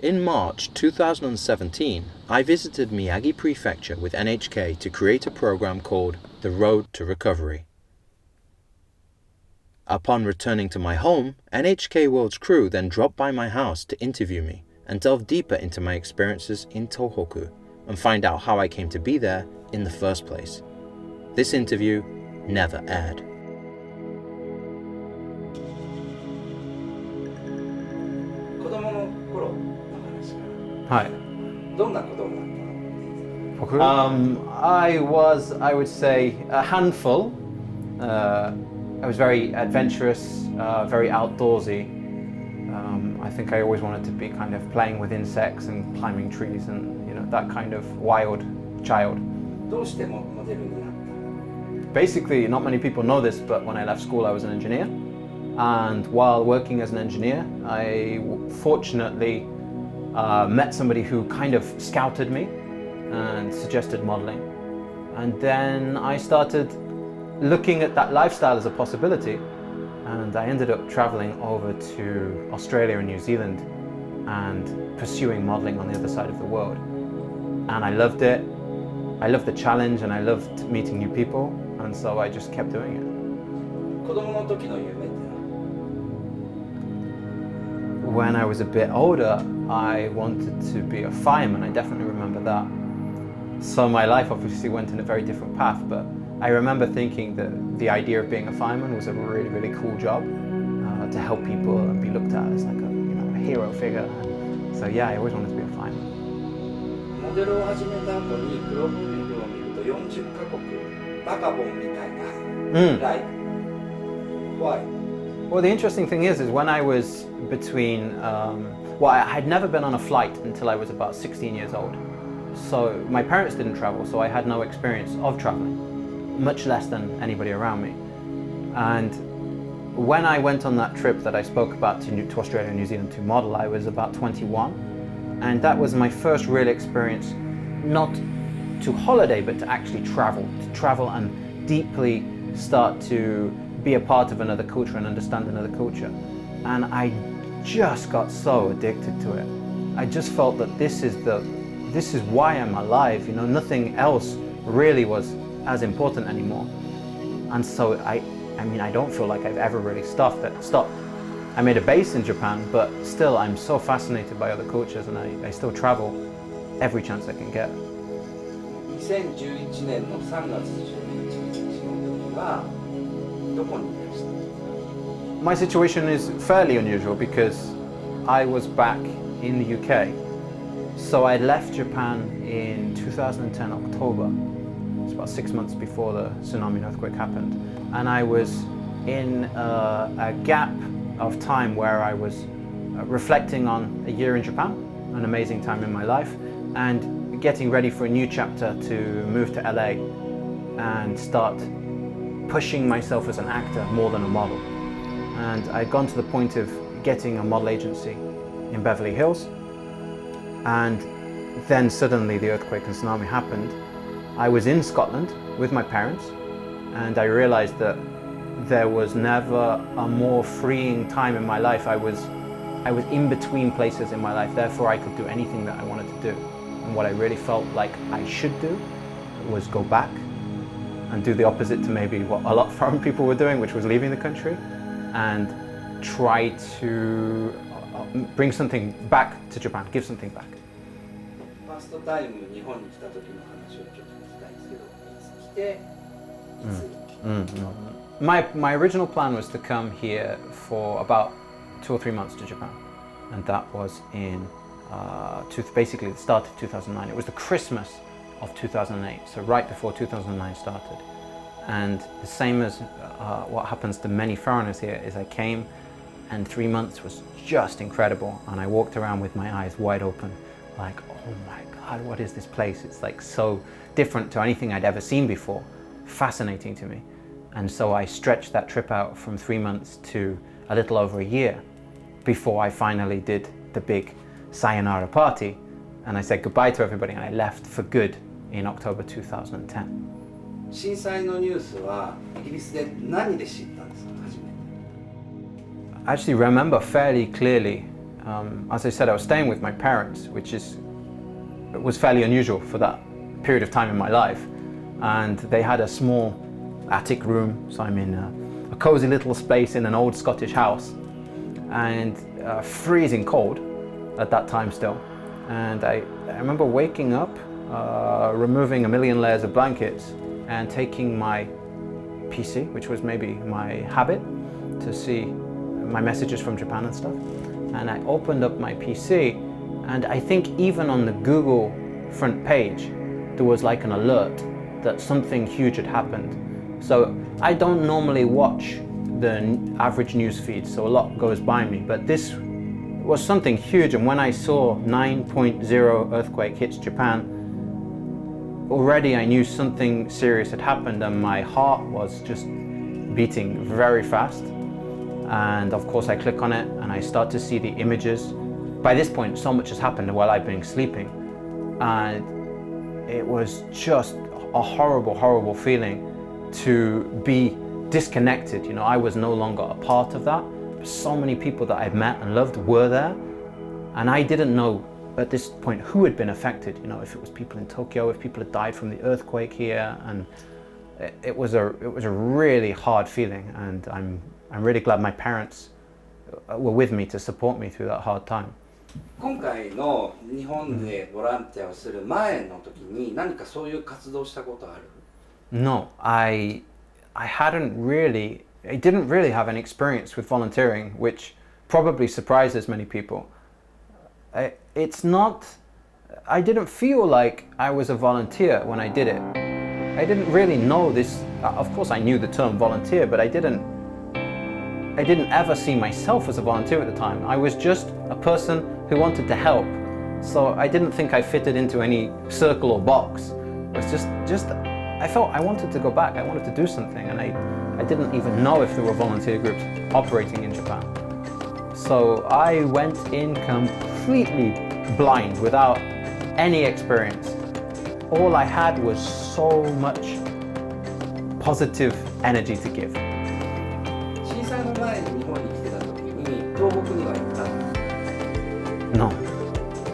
In March 2017, I visited Miyagi Prefecture with NHK to create a program called The Road to Recovery. Upon returning to my home, NHK World's crew then dropped by my house to interview me and delve deeper into my experiences in Tohoku and find out how I came to be there in the first place. This interview never aired. 子供の頃の話から。はい。どんな子供だったの？僕I would say, a handful. I was very adventurous, very outdoorsy. I think I always wanted to be kind of playing with insects and climbing trees and, you know, that kind of wild child. どうしてモデルになったの？ Basically, not many people know this, but when I left school, I was an engineer. And while working as an engineer, I fortunately met somebody who kind of scouted me and suggested modeling. And then I started looking at that lifestyle as a possibility. And I ended up traveling over to Australia and New Zealand and pursuing modeling on the other side of the world. And I loved it. I loved the challenge and I loved meeting new people. And so I just kept doing it. 子供の時の夢ってのは？ When I was a bit older, I wanted to be a fireman. I definitely remember that. So my life obviously went in a very different path, but I remember thinking that the idea of being a fireman was a really, really cool job to help people and be looked at as like a, you know, a hero figure. So yeah, I always wanted to be a fireman. モデルを始めた後にプロフィールを見ると40カ国バカボンみたいな。Like, why? Well, the interesting thing is when I was between, I had never been on a flight until I was about 16 years old. So my parents didn't travel, so I had no experience of traveling, much less than anybody around me. And when I went on that trip that I spoke about to Australia and New Zealand to model, I was about 21. And that was my first real experience, not to holiday, but to actually travel and deeply start to be a part of another culture and understand another culture. And I just got so addicted to it. I just felt that this is why I'm alive, you know, nothing else really was as important anymore. And so I mean, I don't feel like I've ever really stopped. I made a base in Japan, but still I'm so fascinated by other cultures and I still travel every chance I can get. 2011年の3月11日の時はどこにいらしたの？ My situation is fairly unusual because I was back in the UK. So I left Japan in 2010 October. It's about 6 months before the tsunami and earthquake happened. And I was in a gap of time where I was reflecting on a year in Japan, an amazing time in my life, and getting ready for a new chapter to move to LA and start pushing myself as an actor more than a model. And I'd gone to the point of getting a model agency in Beverly Hills. And then suddenly the earthquake and tsunami happened. I was in Scotland with my parents, and I realized that there was never a more freeing time in my life. I was in between places in my life, therefore I could do anything that I wanted to do. And what I really felt like I should do was go back and do the opposite to maybe what a lot of foreign people were doing, which was leaving the country, and try to bring something back to Japan, give something back. ファーストタイム日本に来た時の話をちょっと聞きたいんですけど、いつ来て、いつ。My original plan was to come here for about 2 or 3 months to Japan, and that was in basically the start of 2009. It was the Christmas of 2008, so right before 2009 started. And the same as what happens to many foreigners here is I came and 3 months was just incredible, and I walked around with my eyes wide open like, oh my God, what is this place? It's like so different to anything I'd ever seen before, fascinating to me. And so I stretched that trip out from 3 months to a little over a year before I finally did the big sayonara party, and I said goodbye to everybody and I left for good in October 2010. 震災のニュースはイギリスで何で知ったんですか？初めて。 I actually remember fairly clearly as I said, I was staying with my parents, which was fairly unusual for that period of time in my life. And they had a small attic room, so I'm in a cozy little space in an old Scottish house, and freezing cold at that time still. And I remember waking up, removing a million layers of blankets and taking my PC, which was maybe my habit, to see my messages from Japan and stuff. And I opened up my PC, and I think even on the Google front page, there was like an alert that something huge had happened. So I don't normally watch the average news feed, so a lot goes by me, but this was something huge. And when I saw 9.0 earthquake hits Japan, already I knew something serious had happened, and my heart was just beating very fast. And of course I click on it and I start to see the images. By this point, so much has happened while I've been sleeping, and it was just a horrible, horrible feeling to be disconnected. You know, I was no longer a part of that. So many people that I've met and loved were there, and I didn't know at this point who had been affected. You know, if it was people in Tokyo, if people had died from the earthquake here, and it was a really hard feeling. And I'm really glad my parents were with me to support me through that hard time. 今回の日本でボランティアをする前の時に何かそういう活動したことある？ No, I didn't really have any experience with volunteering, which probably surprises many people. I didn't feel like I was a volunteer when I did it. I didn't really know this. Of course I knew the term volunteer, but I didn't ever see myself as a volunteer at the time. I was just a person who wanted to help. So I didn't think I fitted into any circle or box. It was just I felt I wanted to go back. I wanted to do something, and I didn't even know if there were volunteer groups operating in Japan. So I went in completely blind, without any experience. All I had was so much positive energy to give. 震災の前に日本に来てた時に東北には行ったの？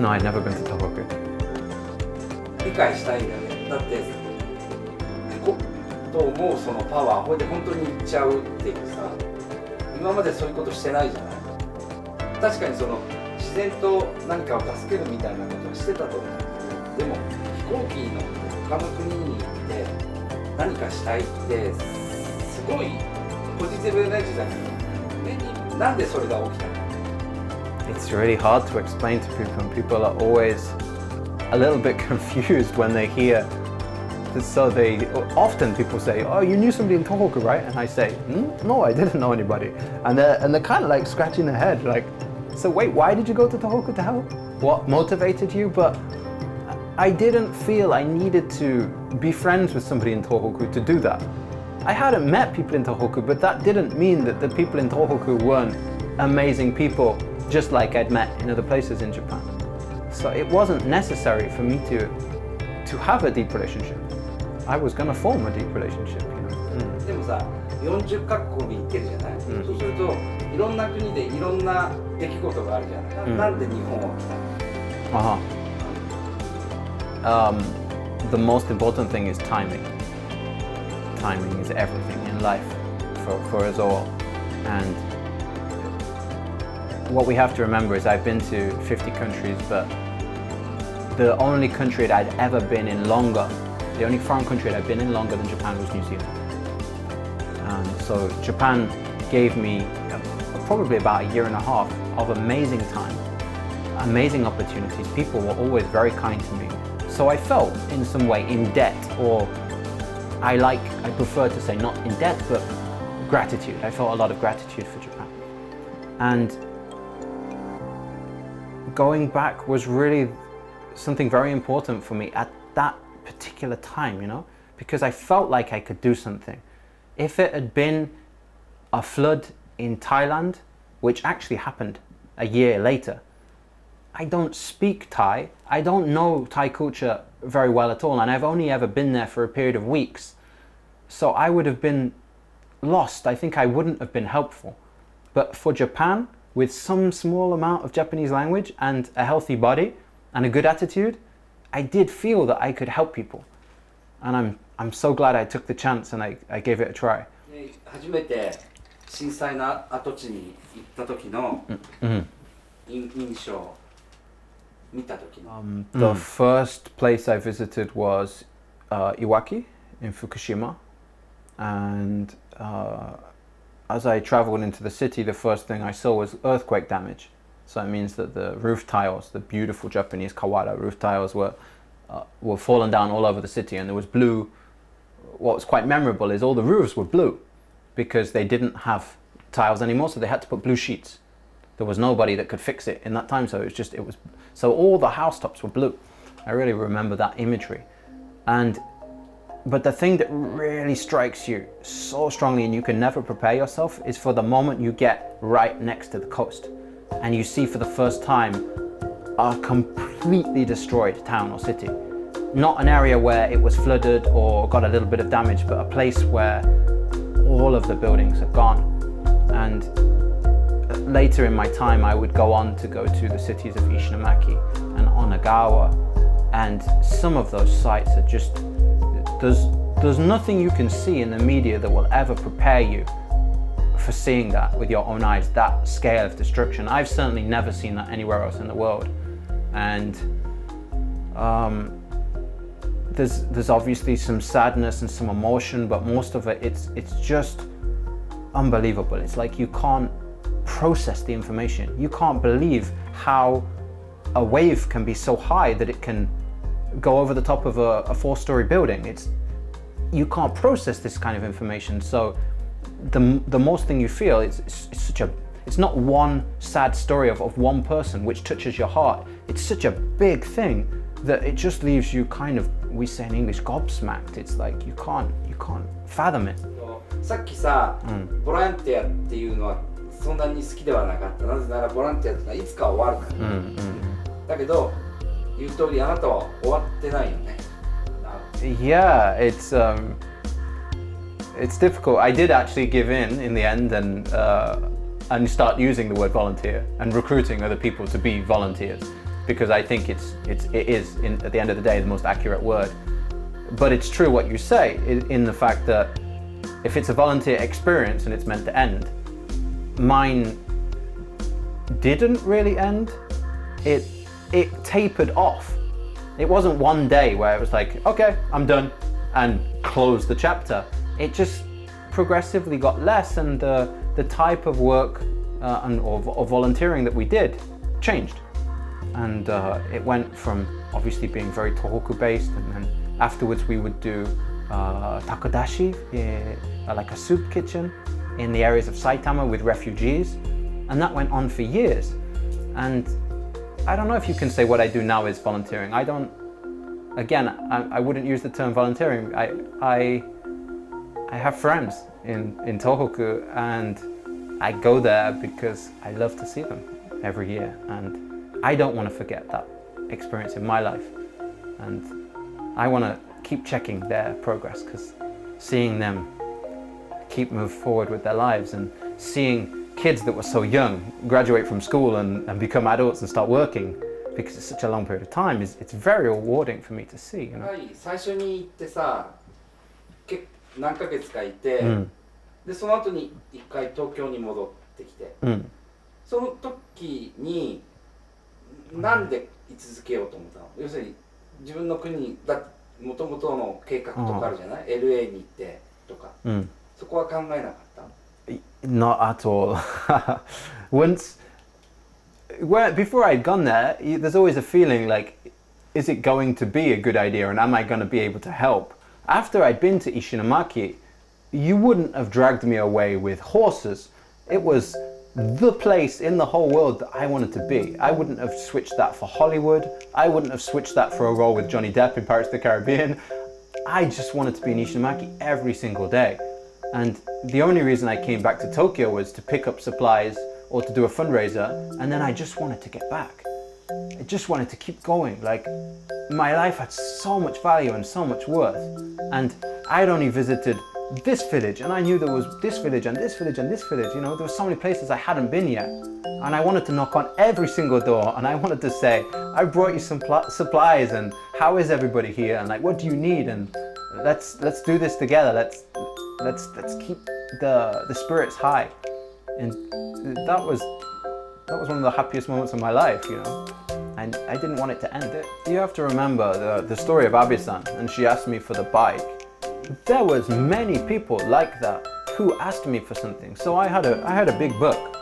No, I'd never been to Tohoku. 理解したいんだよね。だってと思うそのパワー、これで本当に行っちゃうっていうさ、今までそういうことしてないじゃない。確かにその自然と何かを助けるみたいなことはしてたと思う。でも飛行機に乗って他の国に行って何かしたいってすごいポジティブエナジーだけど、なんでそれが起きたの？ It's really hard to explain to people, and people are always a little bit confused when they hear. So often people say, "Oh, you knew somebody in Tohoku, right?" And I say, "No, I didn't know anybody." And they're kind of like scratching their head, like, "So wait, why did you go to Tohoku to help? What motivated you?" But I didn't feel I needed to be friends with somebody in Tohoku to do that. I hadn't met people in Tohoku, but that didn't mean that the people in Tohoku weren't amazing people, just like I'd met in other places in Japan. So it wasn't necessary for me to have a deep relationship. I was going to form a deep relationship, you know. でもさ、40カ国に行ってるじゃない。そうするといろんな国でいろんな出来事があるじゃない。なんで日本は来たの？ The most important thing is timing. Timing is everything in life for us all. And what we have to remember is I've been to 50 countries, but the only country that I'd ever been in longer, the only foreign country that I'd been in longer than Japan was New Zealand. So Japan gave me probably about a year and a half of amazing time, amazing opportunities. People were always very kind to me. So I felt in some way in debt, or I prefer to say not in debt, but gratitude. I felt a lot of gratitude for Japan. And going back was really something very important for me at that particular time, you know, because I felt like I could do something. If it had been a flood in Thailand, which actually happened a year later, I don't speak Thai, I don't know Thai culture very well at all, and I've only ever been there for a period of weeks. So I would have been lost. I think I wouldn't have been helpful. But for Japan, with some small amount of Japanese language and a healthy body and a good attitude, I did feel that I could help people. And I'm so glad I took the chance and I gave it a try. 初めて震災の跡地に行った時の印象見た時の。The first place I visited was Iwaki in Fukushima, and as I traveled into the city, the first thing I saw was earthquake damage. So it means that the roof tiles, the beautiful Japanese kawara roof tiles, were fallen down all over the city, and there was blue. What was quite memorable is all the roofs were blue because they didn't have tiles anymore, so they had to put blue sheets. There was nobody that could fix it in that time, so so all the housetops were blue. I really remember that imagery. But the thing that really strikes you so strongly, and you can never prepare yourself, is for the moment you get right next to the coast and you see for the first time a completely destroyed town or city. Not an area where it was flooded or got a little bit of damage, but a place where all of the buildings are gone. And later in my time, I would go on to go to the cities of Ishinomaki and Onagawa, and some of those sites are just, there's nothing you can see in the media that will ever prepare you for seeing that with your own eyes, that scale of destruction. I've certainly never seen that anywhere else in the world. And there's obviously some sadness and some emotion, but most of it, it's just unbelievable. It's like you can't process the information. You can't believe how a wave can be so high that it can go over the top of a 4-story building. You can't process this kind of information. So the most thing you feel is it's not one sad story of one person which touches your heart. It's such a big thing that it just leaves you kind of, we say in English, gobsmacked. It's like you can't fathom it. さっきさ、ボランティアっていうのはそんなに好きではなかった。なぜならボランティアってのはいつか終わるから。だけど言う通りあなたは終わってないよね。Yeah, it's difficult. I did actually give in the end and start using the word volunteer and recruiting other people to be volunteers, because I think it is at the end of the day the most accurate word. But it's true what you say in the fact that if it's a volunteer experience and it's meant to end, mine didn't really end. It tapered off. It wasn't one day where it was like, okay, I'm done, and close the chapter. It just progressively got less, and the type of work or volunteering that we did changed. And it went from obviously being very Tohoku based, and then afterwards we would do takodashi, like a soup kitchen in the areas of Saitama with refugees, and that went on for years. And I don't know if you can say what I do now is volunteering. I wouldn't use the term volunteering. I have friends in Tohoku, and I go there because I love to see them every year, and I don't want to forget that experience in my life, and I want to keep checking their progress, because seeing them keep move forward with their lives, and seeing kids that were so young graduate from school and become adults and start working, because it's such a long period of time, it's very rewarding for me to see, you know. 最初に行ってさ、何ヶ月かいて、でその後に一回東京に戻ってきて、その時になんで居続けようと思ったの？要するに自分の国にだもともとの計画とかあるじゃない？ LA に行ってとか、そこは考えなかった？ Not at all. Before I'd gone there, there's always a feeling like, is it going to be a good idea, and am I going to be able to help? After I'd been to Ishinomaki, you wouldn't have dragged me away with horses. It was the place in the whole world that I wanted to be. I wouldn't have switched that for Hollywood. I wouldn't have switched that for a role with Johnny Depp in Pirates of the Caribbean. I just wanted to be in Ishinomaki every single day. And the only reason I came back to Tokyo was to pick up supplies or to do a fundraiser, and then I just wanted to get back. I just wanted to keep going. Like, my life had so much value and so much worth, and I'd only visited this village, and I knew there was this village and this village and this village. You know, there were so many places I hadn't been yet, and I wanted to knock on every single door, and I wanted to say, I brought you some supplies, and how is everybody here, and like, what do you need, and let's do this together. Let's keep the spirits high, and that was one of the happiest moments of my life, you know. And I didn't want it to end. You have to remember the story of Abe-san, and she asked me for the bike. There was many people like that who asked me for something. So I had a big book.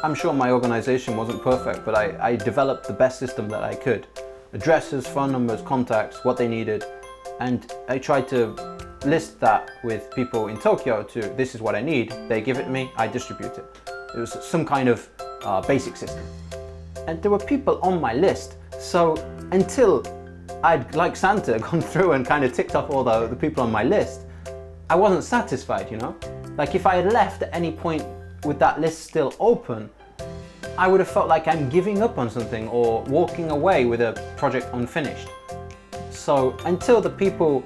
I'm sure my organization wasn't perfect, but I developed the best system that I could. Addresses, phone numbers, contacts, what they needed. And I tried to list that with people in Tokyo to, this is what I need. They give it me, I distribute it. It was some kind of basic system. And there were people on my list. So until I'd, like Santa, gone through and kind of ticked off all the people on my list, I wasn't satisfied, you know? Like if I had left at any point with that list still open, I would have felt like I'm giving up on something or walking away with a project unfinished. So until the people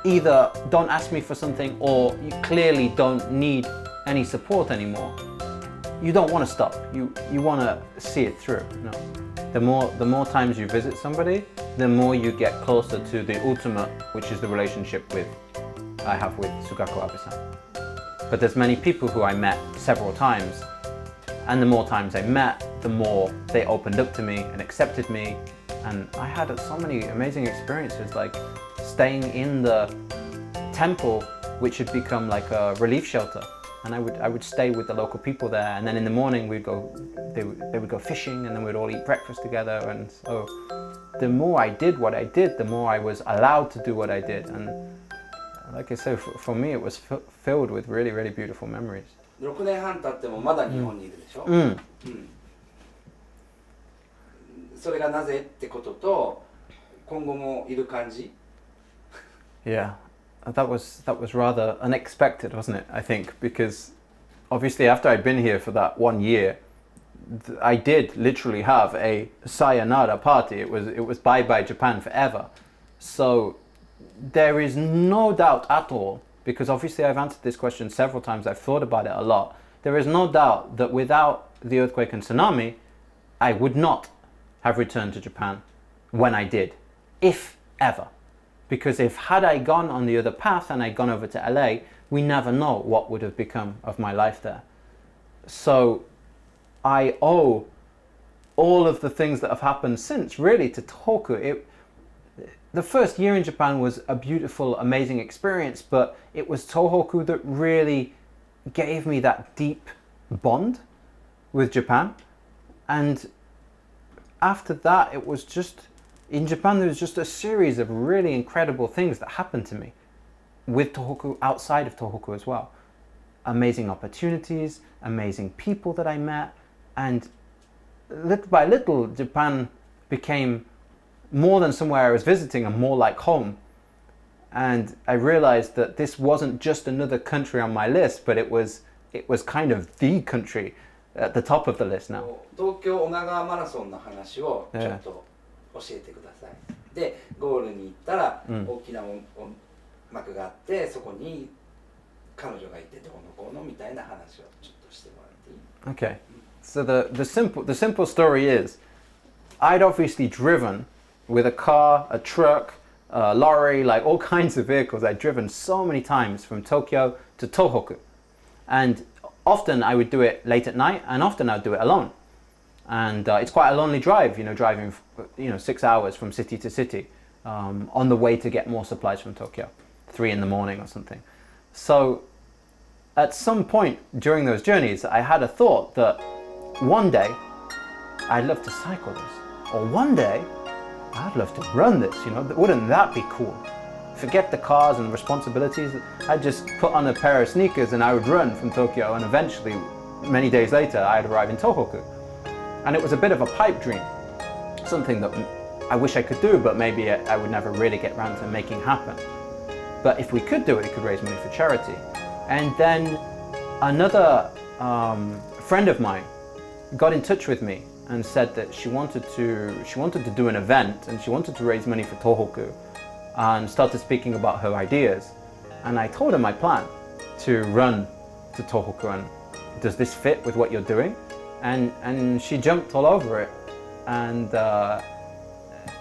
either don't ask me for something or you clearly don't need any support anymore, you don't want to stop. You want to see it through. You know? The more times you visit somebody, the more you get closer to the ultimate, which is the relationship I have with Sugaku Abe-san. But there's many people who I met several times, and the more times I met, the more they opened up to me and accepted me. And I had so many amazing experiences, like staying in the temple, which had become like a relief shelter. And I would stay with the local people there, and then in the morning they would go fishing, and then we'd all eat breakfast together. And so the more I did what I did, the more I was allowed to do what I did. And like I said, for me it was filled with really, really beautiful memories. 6年半経ってもまだ日本にいるでしょ。それがなぜってことと、今後もいる感じ？ Yeah. That was rather unexpected, wasn't it? I think, because obviously after I'd been here for that 1 year, I did literally have a sayonara party. It was bye-bye Japan forever. So there is no doubt at all, because obviously I've answered this question several times, I've thought about it a lot. There is no doubt that without the earthquake and tsunami, I would not have returned to Japan when I did, if ever. Because had I gone on the other path and I'd gone over to LA, we never know what would have become of my life there. So I owe all of the things that have happened since really to Tohoku. The first year in Japan was a beautiful, amazing experience, but it was Tohoku that really gave me that deep bond with Japan. And after that, it was just, in Japan, there was just a series of really incredible things that happened to me with Tohoku, outside of Tohoku as well. Amazing opportunities, amazing people that I met, and little by little, Japan became more than somewhere I was visiting and more like home. And I realized that this wasn't just another country on my list, but it was kind of the country at the top of the list now. 東京女川マラソンの話をちょっと教えてください。で、ゴールに行ったら大きな音幕があって、そこに彼女がいてどうのこうのみたいな話をちょっとしてもらっていい？ Okay. So the simple story is, I'd obviously driven with a car, a truck, a lorry, like all kinds of vehicles. I'd driven so many times from Tokyo to Tohoku. And often I would do it late at night, and often I'd do it alone. And it's quite a lonely drive, driving 6 hours from city to city on the way to get more supplies from Tokyo, 3 in the morning or something. So at some point during those journeys, I had a thought that one day I'd love to cycle this, or one day I'd love to run this, wouldn't that be cool? Forget the cars and responsibilities. I'd just put on a pair of sneakers and I would run from Tokyo, and eventually, many days later, I'd arrive in Tohoku. And it was a bit of a pipe dream, something that I wish I could do, but maybe I would never really get around to making happen. But if we could do it, we could raise money for charity. And then another friend of mine got in touch with me and said that she wanted to do an event, and she wanted to raise money for Tohoku, and started speaking about her ideas. And I told her my plan to run to Tohoku, and does this fit with what you're doing? And she jumped all over it. And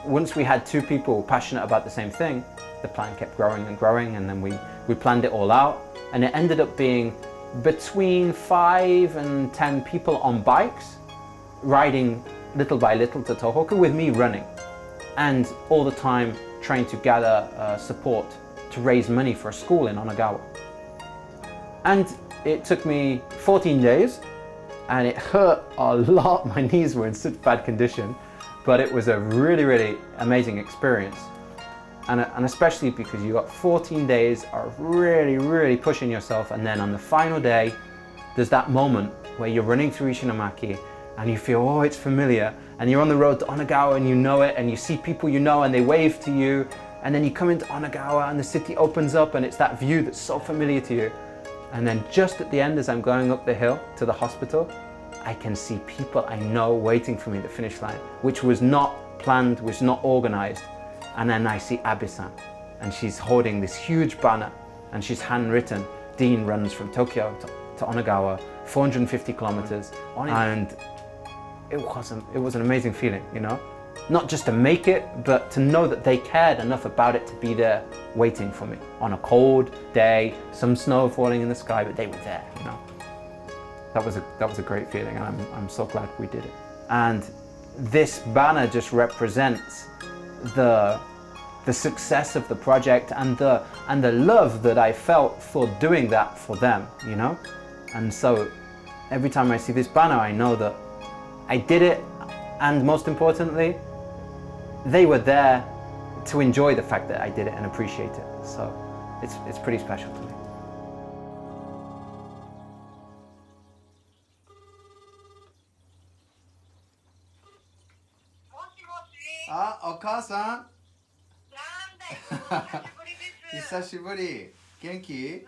once we had two people passionate about the same thing, the plan kept growing and growing, and then we planned it all out, and it ended up being between 5 and 10 people on bikes, riding little by little to Tohoku with me running, and all the time trying to gather support to raise money for a school in Onagawa. And it took me 14 days, and it hurt a lot. My knees were in such bad condition, but it was a really, really amazing experience. And especially because you got 14 days of really, really pushing yourself, and then on the final day, there's that moment where you're running through Ishinomaki and you feel, oh, it's familiar, and you're on the road to Onagawa and you know it, and you see people you know and they wave to you, and then you come into Onagawa and the city opens up and it's that view that's so familiar to you. And then just at the end, as I'm going up the hill to the hospital, I can see people I know waiting for me at the finish line, which was not planned, was not organized. And then I see Abe-san, and she's holding this huge banner, and she's handwritten, Dean runs from Tokyo to Onagawa, 450 kilometers. And it was an amazing feeling, you know? Not just to make it, but to know that they cared enough about it to be there waiting for me on a cold day, some snow falling in the sky, but they were there, you know? That was a great feeling, and I'm so glad we did it. And this banner just represents the success of the project and the love that I felt for doing that for them, you know? And so every time I see this banner, I know that I did it, and most importantly, they were there to enjoy the fact that I did it and appreciate it. So it's pretty special to me. Ah, お母さん。久しぶり。元気？元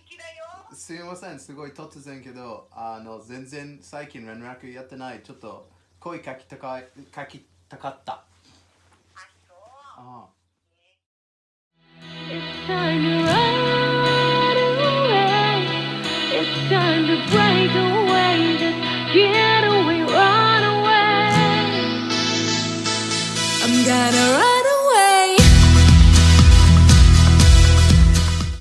気だよ。すいません、すごい突然けど、全然最近連絡やってない。ちょっと声かきたかった。あ、そう。ああ。It's time to run away. It's time to break away.